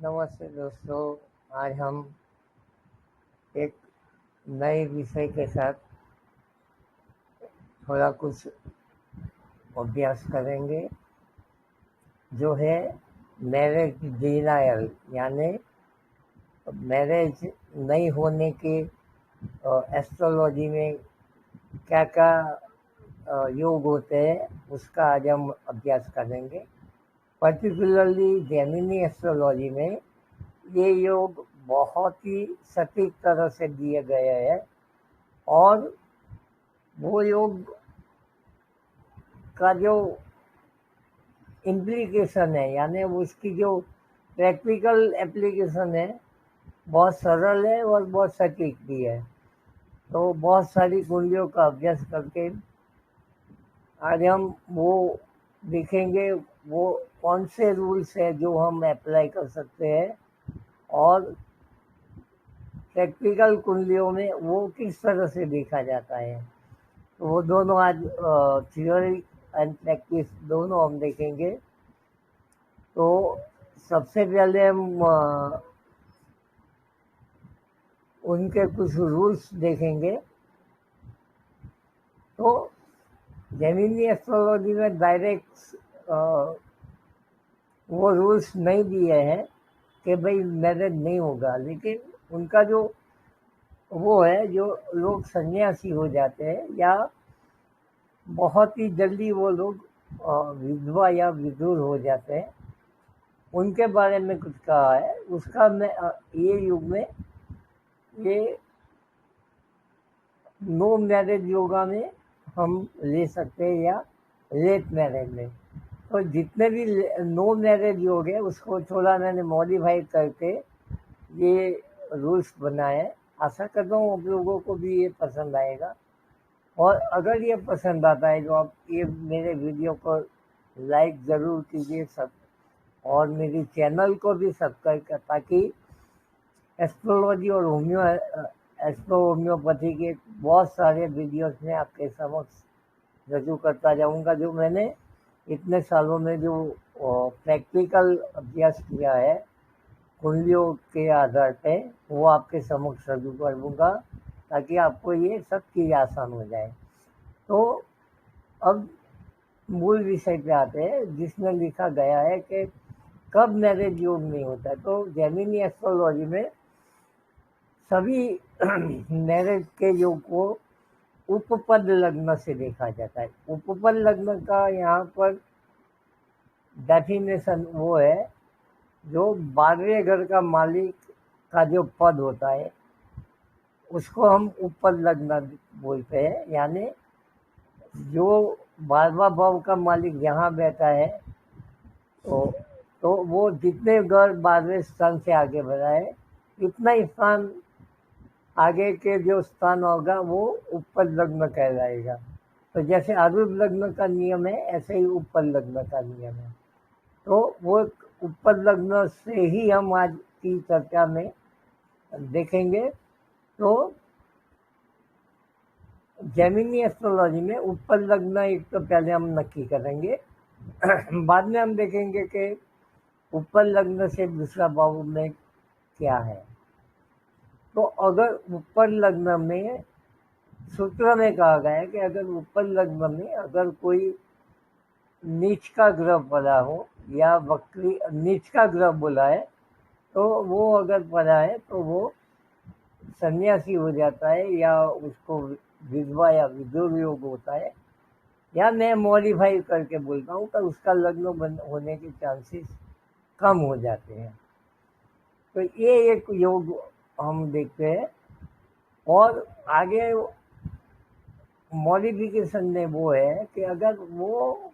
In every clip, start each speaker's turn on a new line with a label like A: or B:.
A: नमस्ते दोस्तों। आज हम एक नए विषय के साथ थोड़ा कुछ अभ्यास करेंगे, जो है मैरिज डिनायल, यानी मैरिज नहीं होने के एस्ट्रोलॉजी में क्या क्या योग होते हैं, उसका आज हम अभ्यास करेंगे। पर्टिकुलरली जेमिनी एस्ट्रोलॉजी में ये योग बहुत ही सटीक तरह से दिए गए हैं और वो योग का जो इम्प्लीकेशन है, यानी उसकी जो प्रैक्टिकल एप्लीकेशन है, बहुत सरल है और बहुत सटीक भी है। तो बहुत सारी कुंडलियों का अभ्यास करके आज हम वो देखेंगे वो कौन से रूल्स है जो हम अप्लाई कर सकते हैं और प्रैक्टिकल कुंडलियों में वो किस तरह से देखा जाता है। तो वो दोनों आज थ्योरी एंड प्रैक्टिस दोनों हम देखेंगे। तो सबसे पहले हम उनके कुछ रूल्स देखेंगे। तो जेमिनी एस्ट्रोलॉजी में डायरेक्ट वो रूल्स नहीं दिए हैं कि भाई मैरिज नहीं होगा, लेकिन उनका जो वो है, जो लोग सन्यासी हो जाते हैं या बहुत ही जल्दी वो लोग विधवा या विधुर हो जाते हैं, उनके बारे में कुछ कहा है। उसका मैं ये युग में ये नो मैरिज योगा में हम ले सकते हैं या लेट मैरिज में। तो जितने भी नो मैरिज योग है उसको थोड़ा मैंने मॉडिफाई करके ये रूल्स बनाए। आशा करता हूँ आप लोगों को भी ये पसंद आएगा, और अगर ये पसंद आता है तो आप ये मेरे वीडियो को लाइक ज़रूर कीजिए सब, और मेरी चैनल को भी सब्सक्राइब कर, ताकि एस्ट्रोलॉजी और होम्योपैथी के बहुत सारे वीडियोस में आपके समक्ष रजू करता जाऊंगा, जो मैंने इतने सालों में जो प्रैक्टिकल अभ्यास किया है कुंडलियों के आधार पे, वो आपके समक्ष रजू कर दूंगा ताकि आपको ये सब चीज़ आसान हो जाए। तो अब मूल विषय पे आते हैं, जिसमें लिखा गया है कि कब मैरिज योग नहीं होता है। तो जेमिनी एस्ट्रोलॉजी में सभी मैरिज के योग को उपपद लग्न से देखा जाता है। उपपद लग्न का यहाँ पर डेफिनेशन वो है जो 12वें घर का मालिक का जो पद होता है उसको हम उपपद लग्न बोलते हैं। यानी जो 12वां भाव का मालिक यहाँ बैठा है, तो वो जितने घर 12वें स्थान से आगे बढ़ा है, इतना ही स्थान आगे के जो स्थान होगा वो उपपद लग्न कहलाएगा। तो जैसे आरूढ़ लग्न का नियम है, ऐसे ही उपपद लग्न का नियम है। तो वो उपपद लग्न से ही हम आज की चर्चा में देखेंगे। तो जेमिनी एस्ट्रोलॉजी में उपपद लग्न एक तो पहले हम नक्की करेंगे, बाद में हम देखेंगे कि उपपद लग्न से दूसरा भाव में क्या है। तो अगर उपपद लग्न में सूत्र में कहा गया है कि अगर उपपद लग्न में अगर कोई नीच का ग्रह पड़ा हो या वक्री, नीच का ग्रह बोला है, तो वो अगर पड़ा है तो वो सन्यासी हो जाता है या उसको विधवा या विधुर योग होता है, या मैं मॉडिफाई करके बोलता हूँ तो उसका लग्न होने के चांसेस कम हो जाते हैं। तो ये एक योग हम देखते हैं। और आगे मॉडिफिकेशन में वो है कि अगर वो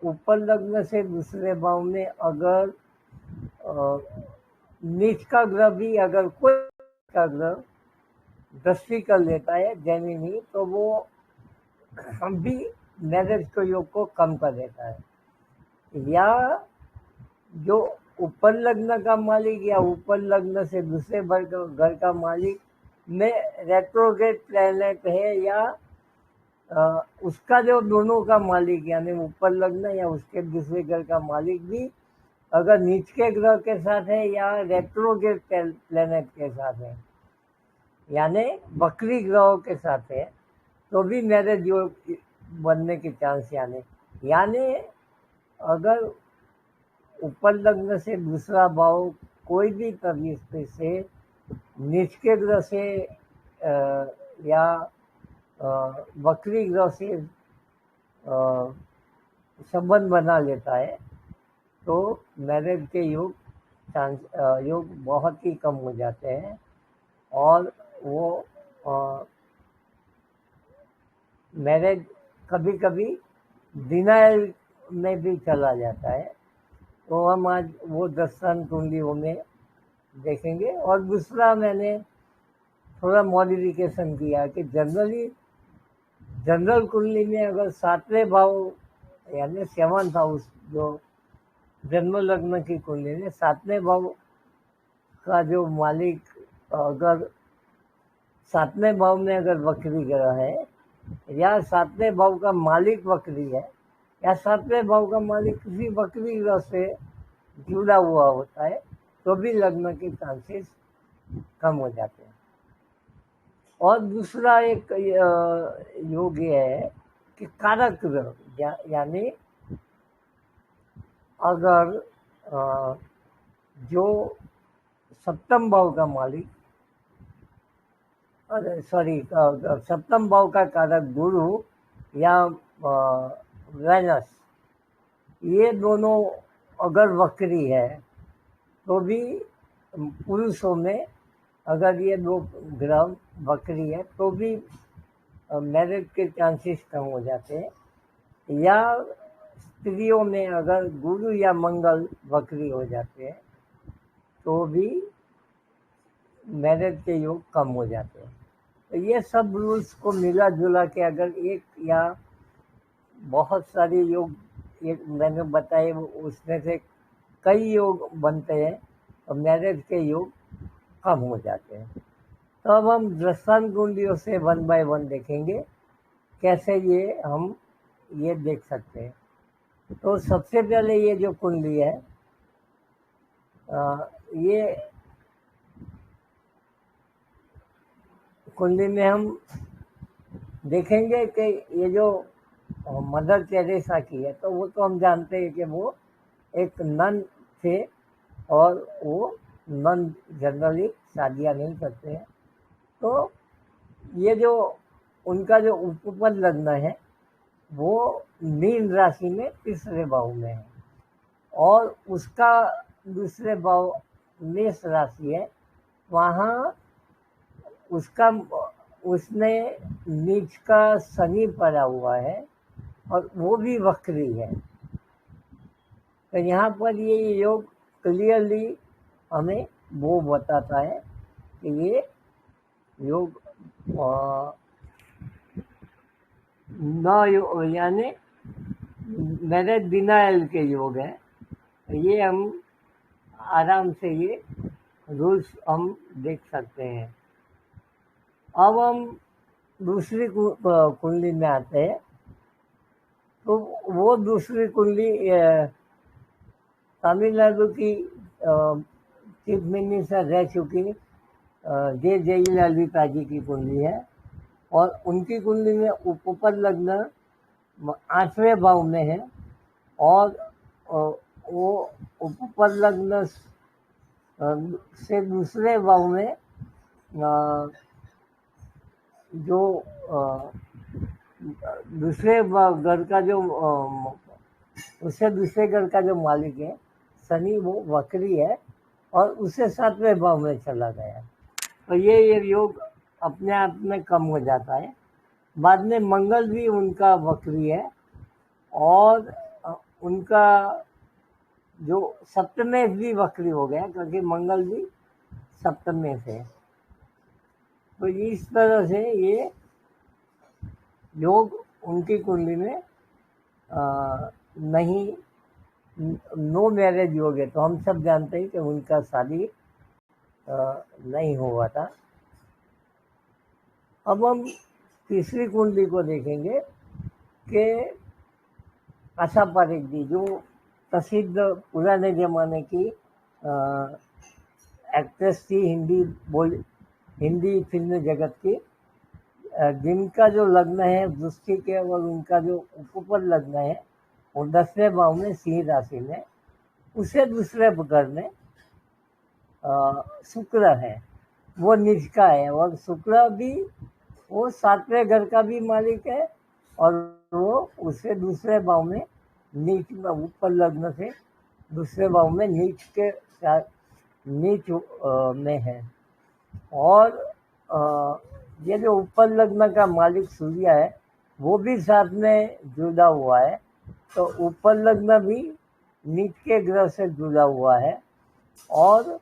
A: ऊपर लग्न से दूसरे भाव में अगर नीच का ग्रह भी, अगर कोई का ग्रह दृष्टि कर लेता है जेमिनी, तो वो हम भी मैरिज के योग को कम कर देता है। या जो ऊपर लग्न का मालिक या ऊपर लग्न से दूसरे घर का मालिक में रेट्रोग्रेड प्लैनेट है, या उसका जो दोनों का मालिक यानी ऊपर लग्न या उसके दूसरे घर का मालिक भी अगर नीच के ग्रह के साथ है या रेट्रोग्रेड प्लेनेट के साथ है, यानी वक्री ग्रहों के साथ है, तो भी मैरिज योग बनने की चांस, यानी अगर ऊपर लग्न से दूसरा भाव कोई भी तरीके से नीच के ग्रह से या वक्री ग्रह से संबंध बना लेता है, तो मैरिज के योग बहुत ही कम हो जाते हैं और वो मैरिज कभी कभी डिनायल में भी चला जाता है। तो हम आज वो दर्शन कुंडलियों में देखेंगे। और दूसरा मैंने थोड़ा मॉडिफिकेशन किया कि जनरल कुंडली में अगर 7वें भाव यानी 7th हाउस, जो जन्म लग्न की कुंडली में 7वें भाव का जो मालिक अगर 7वें भाव में अगर वक्री ग्रह है या 7वें भाव का मालिक वक्री है या 7वें भाव का मालिक किसी वक्री ग्रह से जुड़ा हुआ होता है, तो भी लग्न के चांसेस कम हो जाते हैं। और दूसरा एक योग ये है कि कारक ग्रह, यानी अगर जो 7th भाव का मालिक, सप्तम भाव का कारक गुरु या वेनस, ये दोनों अगर वक्री है, तो भी पुरुषों में अगर ये दो ग्रह वक्री है तो भी मैरिज के चांसेस कम हो जाते हैं। या स्त्रियों में अगर गुरु या मंगल वक्री हो जाते हैं तो भी मैरिज के योग कम हो जाते हैं। तो ये सब रूल्स को मिला जुला के अगर एक या बहुत सारे योग एक मैंने बताए, उसमें से कई योग बनते हैं और मैरिज के योग कम हो जाते हैं। तो अब हम दर्शन कुंडलियों से 1 by 1 देखेंगे कैसे हम ये देख सकते हैं। तो सबसे पहले ये जो कुंडली है, ये कुंडली में हम देखेंगे कि ये जो मदर टेरेसा की है, तो वो तो हम जानते हैं कि वो एक नन थे और वो नन जनरली शादियाँ नहीं करते हैं। तो ये जो उनका जो उपपद लग्न है वो मीन राशि में 3रे भाव में है और उसका दूसरे भाव मेष राशि है। वहाँ उसने नीच का शनि पड़ा हुआ है और वो भी वक्री है। तो यहाँ पर ये योग क्लियरली हमें वो बताता है कि ये योग यानी मेरे डिनायल के योग है। ये हम आराम से ये रूल्स हम देख सकते हैं। अब हम दूसरी कुंडली में आते हैं। तो वो दूसरी कुंडली तमिलनाडु की चीफ मिनिस्टर रह चुकी जे जयललिता जी की कुंडली है और उनकी कुंडली में उपपद लग्न 8वें भाव में है और वो उपपद लग्न से दूसरे भाव में जो दूसरे घर का जो उससे दूसरे घर का जो मालिक है शनि, वो वक्री है और उससे 7वें भाव में चला गया। तो ये योग अपने आप में कम हो जाता है। बाद में मंगल भी उनका वक्री है और उनका जो सप्तमेश भी वक्री हो गया, क्योंकि मंगल भी सप्तमेश है। तो इस तरह से ये योग उनकी कुंडली में नहीं, नो मैरिज योग है। तो हम सब जानते हैं कि उनका शादी नहीं हुआ था। अब हम तीसरी कुंडली को देखेंगे कि आशा पारेख जी जो प्रसिद्ध पुराने ज़माने की एक्ट्रेस थी, हिंदी फिल्म जगत की, जिनका जो लग्न है वृश्चिक है और उनका जो उपपर लग्न है वो 10वें भाव में सिंह राशि में, उसे दूसरे घर में शुक्र है, वो नीच का है, और शुक्र भी वो 7वें घर का भी मालिक है और वो उसे दूसरे भाव में नीच में, ऊपर लग्न से दूसरे भाव में नीच के साथ नीच में है। और ये जो ऊपर लग्न का मालिक सूर्य है वो भी साथ में जुड़ा हुआ है, तो ऊपर लग्न भी नीच के ग्रह से जुड़ा हुआ है, और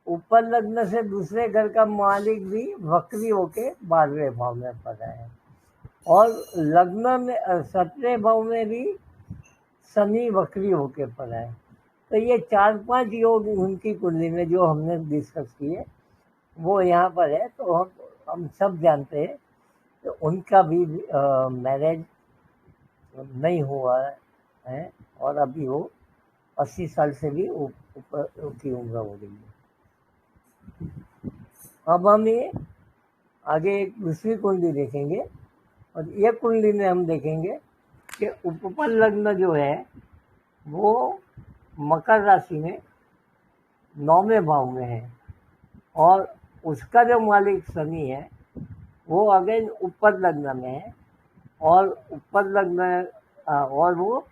A: ऊपर लग्न से दूसरे घर का मालिक भी वक्री होके 12वें भाव में पड़ा है, और लग्न में 17वें भाव में भी शनि वक्री होके पड़ा है। तो ये 4-5 योग उनकी कुंडली में जो हमने डिस्कस किए वो यहाँ पर है। तो हम सब जानते हैं तो उनका भी मैरिज नहीं हुआ है और अभी वो 80 साल से भी ऊपर की उम्र हो रही है। अब हम ये आगे एक दूसरी कुंडली देखेंगे, और ये कुंडली में हम देखेंगे कि उपपर लग्न जो है वो मकर राशि में 9वें भाव में है, और उसका जो मालिक शनि है वो अगेन ऊपर लग्न में है, और ऊपर लग्न और वो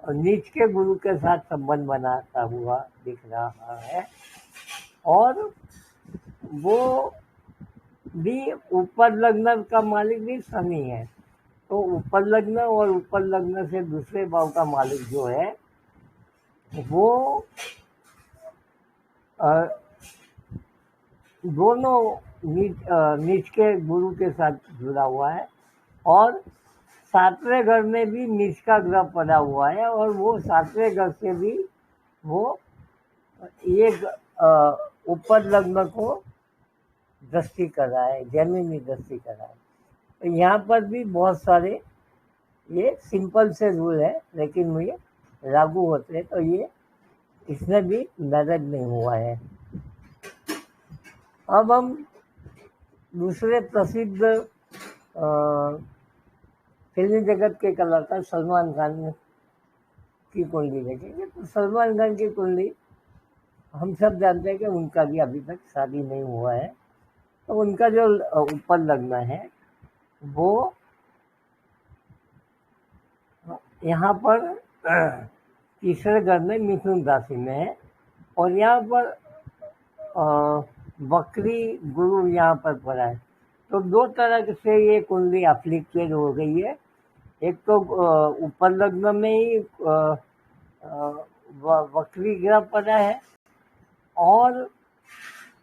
A: नीच के गुरु के साथ संबंध बनाता हुआ दिख रहा है, और वो भी ऊपर लग्न का मालिक भी शनि है। तो ऊपर लग्न और ऊपर लग्न से दूसरे भाव का मालिक जो है वो दोनों नीच के गुरु के साथ जुड़ा हुआ है, और 7वें घर में भी नीच का ग्रह पड़ा हुआ है, और वो 7वें घर से भी वो एक ऊपर लग्न को दृष्टि कर रहा है, जेमिनी दृष्टि कर रहा है। तो यहाँ पर भी बहुत सारे ये सिंपल से रूल है, लेकिन ये लागू होते हैं, तो ये इसमें भी मैरिज नहीं हुआ है। अब हम दूसरे प्रसिद्ध फिल्मी जगत के कलाकार सलमान खान की कुंडली देखेंगे। तो सलमान खान की कुंडली हम सब जानते हैं कि उनका भी अभी तक शादी नहीं हुआ है, तो उनका जो ऊपर लग्न है वो यहाँ पर तीसरे घर में मिथुन राशि में है, और यहाँ पर वक्री गुरु यहाँ पर पड़ा है। तो दो तरह से ये कुंडली अफ्लिक्टेड हो गई है। एक तो ऊपर लग्न में ही वक्री ग्रह पड़ा है, और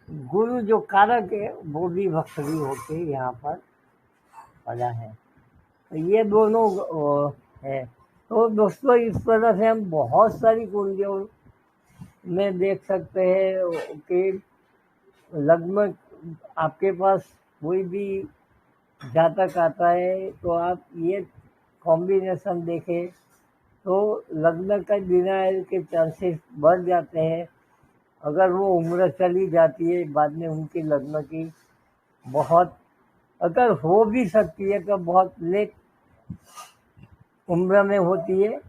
A: गुरु जो कारक है वो भी वक्री होके यहाँ पर पड़ा है। तो ये दोनों है। तो दोस्तों इस तरह से हम बहुत सारी कुंडलियों में देख सकते हैं कि लगभग आपके पास कोई भी जातक आता है तो आप ये कॉम्बिनेशन देखें तो लग्न का डिनायल के चांसेस बढ़ जाते हैं। अगर वो उम्र चली जाती है बाद में उनकी लग्न की बहुत, अगर हो भी सकती है तो बहुत लेट उम्र में होती है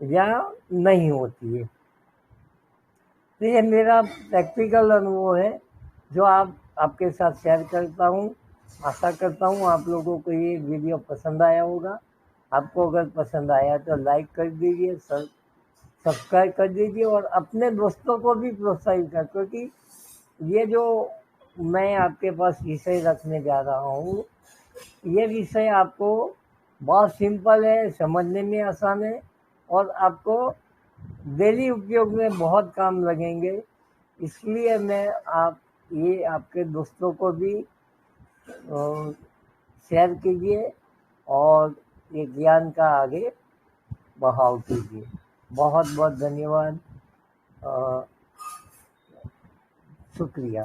A: या नहीं होती है। तो ये मेरा प्रैक्टिकल अनुभव है जो आपके साथ शेयर करता हूँ। आशा करता हूँ आप लोगों को ये वीडियो पसंद आया होगा। आपको अगर पसंद आया तो लाइक कर दीजिए, सब्सक्राइब कर दीजिए, और अपने दोस्तों को भी प्रोत्साहित कर, क्योंकि ये जो मैं आपके पास विषय रखने जा रहा हूँ ये विषय आपको बहुत सिंपल है, समझने में आसान है, और आपको डेली उपयोग में बहुत काम लगेंगे। इसलिए मैं ये आपके दोस्तों को भी शेयर कीजिए और ये ज्ञान का आगे बढ़ाव कीजिए। बहुत बहुत धन्यवाद, शुक्रिया।